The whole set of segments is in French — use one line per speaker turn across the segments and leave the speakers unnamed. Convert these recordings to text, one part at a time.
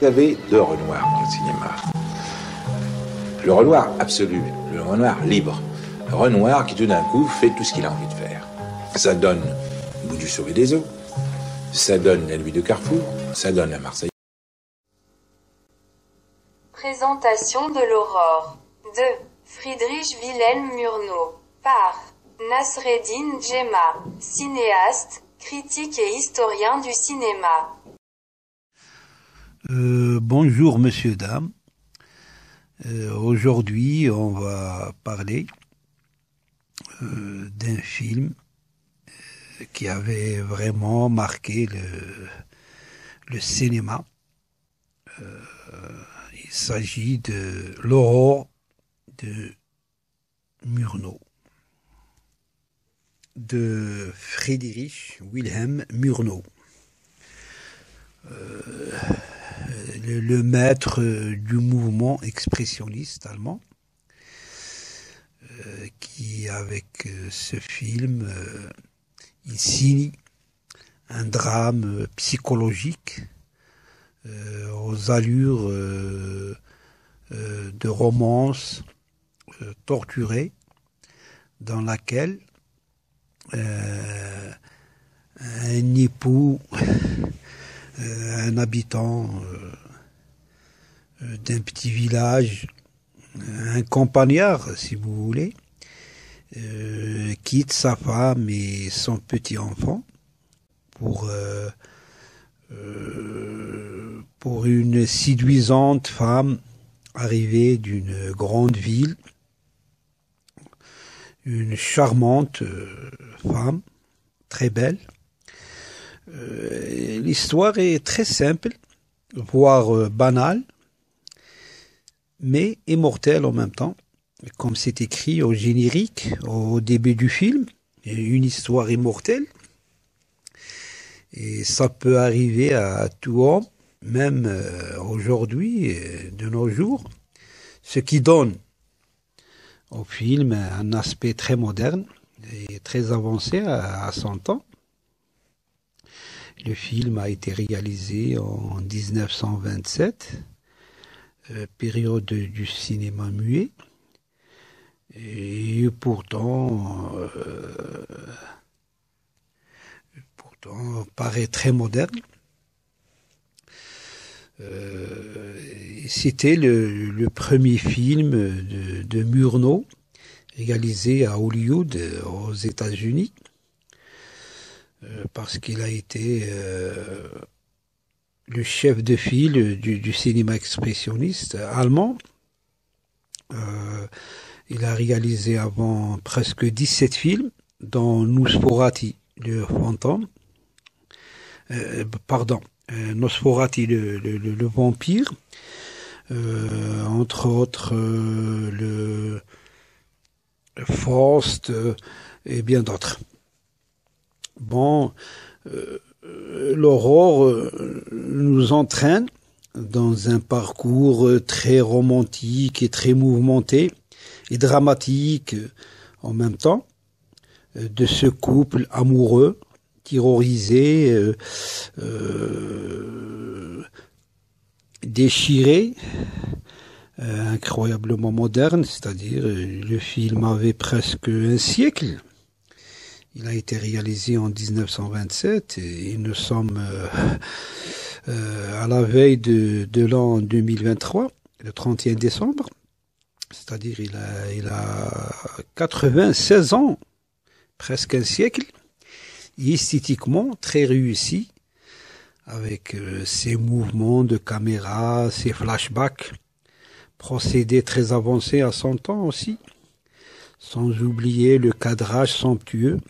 Vous avez deux Renoirs dans le cinéma. Le Renoir absolu, le Renoir libre. Le Renoir qui tout d'un coup fait tout ce qu'il a envie de faire. Ça donne Bout du Sauvé des Eaux, ça donne La Nuit de Carrefour, ça donne La Marseillaise.
Présentation de l'Aurore de Friedrich Wilhelm Murnau par Nasreddin Djemma, cinéaste, critique et historien du cinéma.
Bonjour monsieur, dame. Aujourd'hui, on va parler d'un film qui avait vraiment marqué le cinéma. Il s'agit de l'Aurore de Murnau, de Friedrich Wilhelm Murnau. Le maître du mouvement expressionniste allemand, qui avec ce film, il signe un drame psychologique aux allures de romance torturée, dans laquelle un époux, un habitant d'un petit village, un campagnard si vous voulez, quitte sa femme et son petit enfant pour une séduisante femme arrivée d'une grande ville, une charmante femme, très belle. L'histoire est très simple, voire banale, mais immortelle en même temps, comme c'est écrit au générique, au début du film, une histoire immortelle. Et ça peut arriver à tout homme, même aujourd'hui, de nos jours, ce qui donne au film un aspect très moderne et très avancé à son temps. Le film a été réalisé en 1927, période du cinéma muet, et pourtant paraît très moderne. C'était le premier film de Murnau réalisé à Hollywood, aux États-Unis, parce qu'il a été le chef de file du cinéma expressionniste allemand. Il a réalisé avant presque 17 films, dont Nosferatu, le fantôme, Nosferatu, le vampire, entre autres le Faust et bien d'autres. Bon, l'Aurore nous entraîne dans un parcours très romantique et très mouvementé et dramatique en même temps de ce couple amoureux, terrorisé, déchiré, incroyablement moderne, c'est-à-dire le film avait presque un siècle. Il a été réalisé en 1927 et nous sommes à la veille de l'an 2023, le 31 décembre. C'est-à-dire il a 96 ans, presque un siècle, et esthétiquement très réussi, avec ses mouvements de caméra, ses flashbacks, procédés très avancés à son temps aussi, sans oublier le cadrage somptueux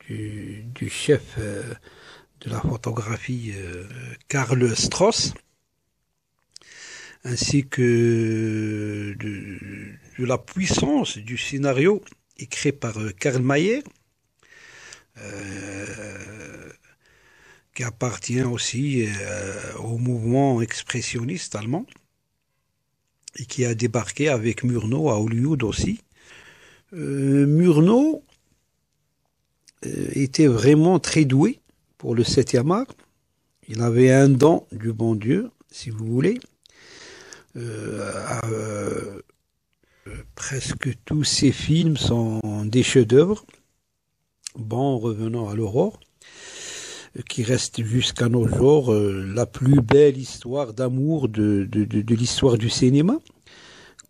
du chef de la photographie Karl Strauss, ainsi que de la puissance du scénario écrit par Karl Mayer, qui appartient aussi au mouvement expressionniste allemand et qui a débarqué avec Murnau à Hollywood aussi. Murnau était vraiment très doué pour le 7e art. Il avait un don du bon Dieu, si vous voulez. Presque tous ses films sont des chefs-d'œuvre. Bon, revenons à l'Aurore, qui reste jusqu'à nos jours la plus belle histoire d'amour de l'histoire du cinéma,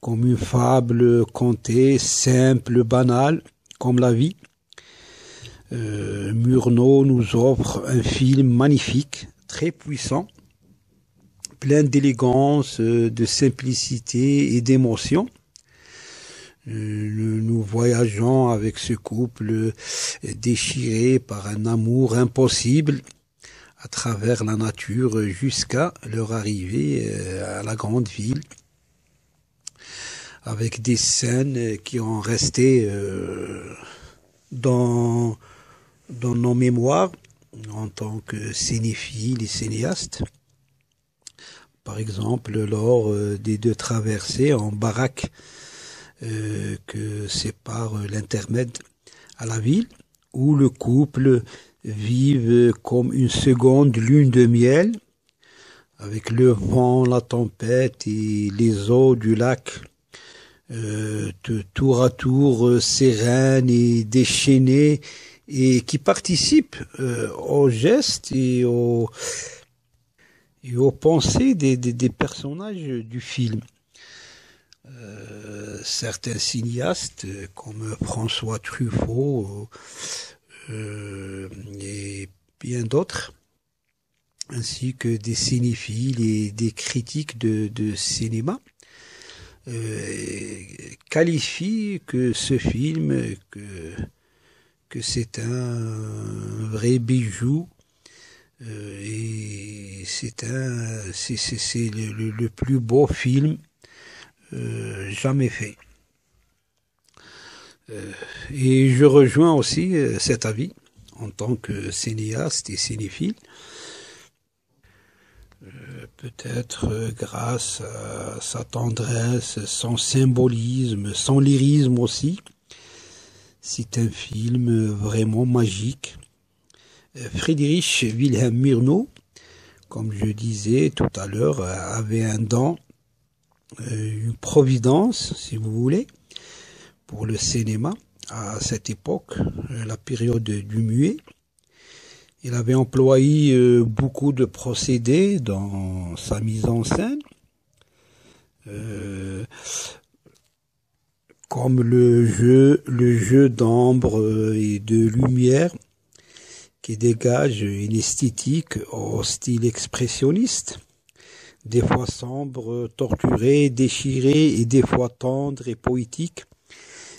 comme une fable contée, simple, banale, comme la vie. Murnau nous offre un film magnifique, très puissant, plein d'élégance, de simplicité et d'émotion. Nous voyageons avec ce couple déchiré par un amour impossible à travers la nature jusqu'à leur arrivée à la grande ville, avec des scènes qui ont resté dans nos mémoires en tant que cinéphiles et cinéastes. Par exemple, lors des 2 traversées en baraque que sépare l'intermède à la ville, où le couple vive comme une seconde lune de miel, avec le vent, la tempête et les eaux du lac, de tour à tour sereines et déchaînées, et qui participent aux gestes et aux pensées des personnages du film. Certains cinéastes comme François Truffaut et bien d'autres, ainsi que des cinéphiles et des critiques de cinéma, qualifient que ce film, que c'est un vrai bijou, et c'est le plus beau film jamais fait. Et je rejoins aussi cet avis en tant que cinéaste et cinéphile. Peut-être grâce à sa tendresse, son symbolisme, son lyrisme aussi. C'est un film vraiment magique. Friedrich Wilhelm Murnau, comme je disais tout à l'heure, avait un don, une providence, si vous voulez, pour le cinéma à cette époque, la période du muet. Il avait employé beaucoup de procédés dans sa mise en scène, comme le jeu d'ombre et de lumière qui dégage une esthétique au style expressionniste, des fois sombre, torturé, déchiré et des fois tendre et poétique,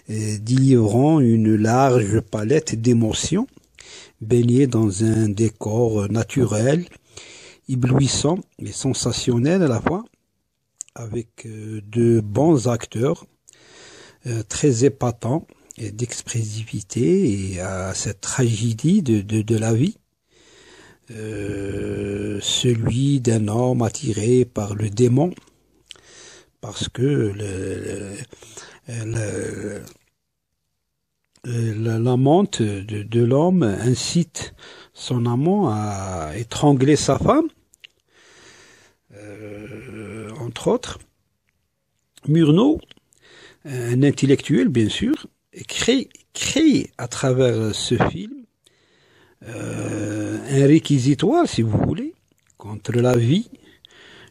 délivrant une large palette d'émotions, baignées dans un décor naturel, éblouissant et sensationnel à la fois, avec de bons acteurs, très épatants, et d'expressivité et à cette tragédie de la vie, celui d'un homme attiré par le démon, parce que l'amante de l'homme incite son amant à étrangler sa femme, entre autres. Murnau, un intellectuel bien sûr, crée à travers ce film un réquisitoire, si vous voulez, contre la vie,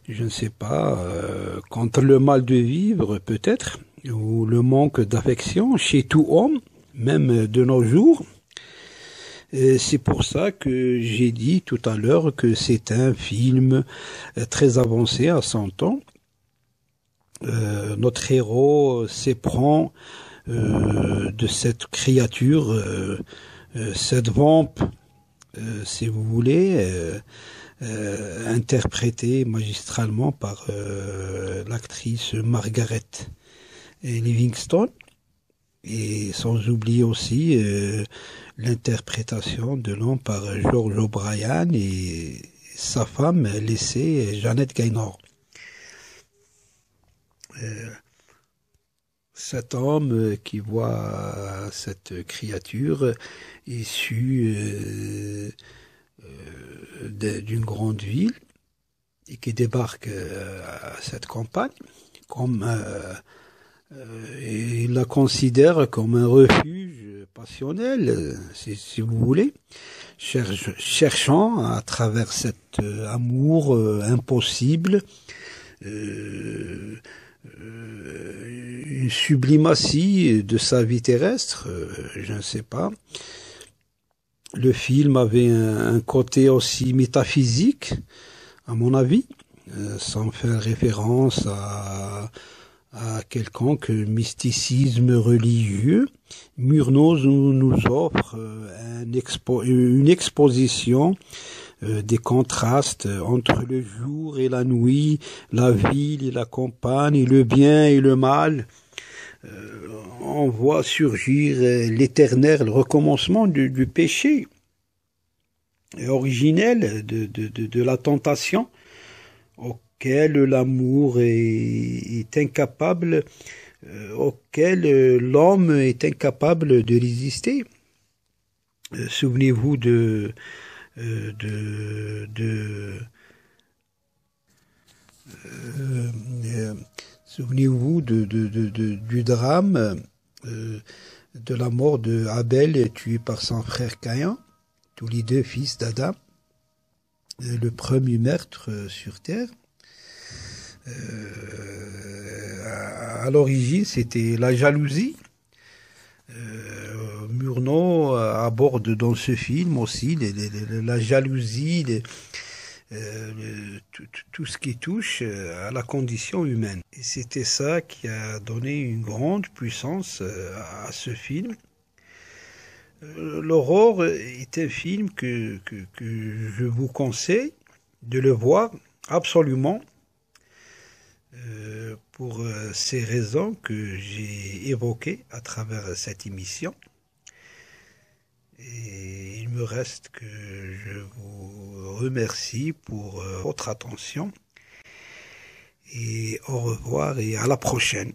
je ne sais pas, contre le mal de vivre peut-être, ou le manque d'affection chez tout homme, même de nos jours. C'est pour ça que j'ai dit tout à l'heure que c'est un film très avancé à son temps. Notre héros s'éprend de cette créature, cette vampe, si vous voulez, interprétée magistralement par l'actrice Margaret Livingston, et sans oublier aussi l'interprétation de l'homme par George O'Brien et sa femme laissée Jeannette Gaynor. Cet homme qui voit cette créature issue d'une grande ville et qui débarque à cette campagne comme et il la considère comme un refuge passionnel, si vous voulez, cherchant à travers cet amour impossible une sublimatie de sa vie terrestre, je ne sais pas. Le film avait un côté aussi métaphysique, à mon avis, sans faire référence à quelconque mysticisme religieux. Murnau nous offre une exposition des contrastes entre le jour et la nuit, la ville et la campagne, le bien et le mal. On voit surgir l'éternel recommencement du péché originel, de la tentation auquel l'amour est incapable, auquel l'homme est incapable de résister. Souvenez-vous souvenez-vous du drame de la mort de Abel tué par son frère Caïn, tous les deux fils d'Adam, le premier meurtre sur terre. À l'origine, c'était la jalousie. Murnau aborde dans ce film aussi la jalousie, tout ce qui touche à la condition humaine. Et c'était ça qui a donné une grande puissance à ce film. L'Aurore est un film que je vous conseille de le voir absolument pour ces raisons que j'ai évoquées à travers cette émission. Et il me reste que je vous remercie pour votre attention et au revoir et à la prochaine.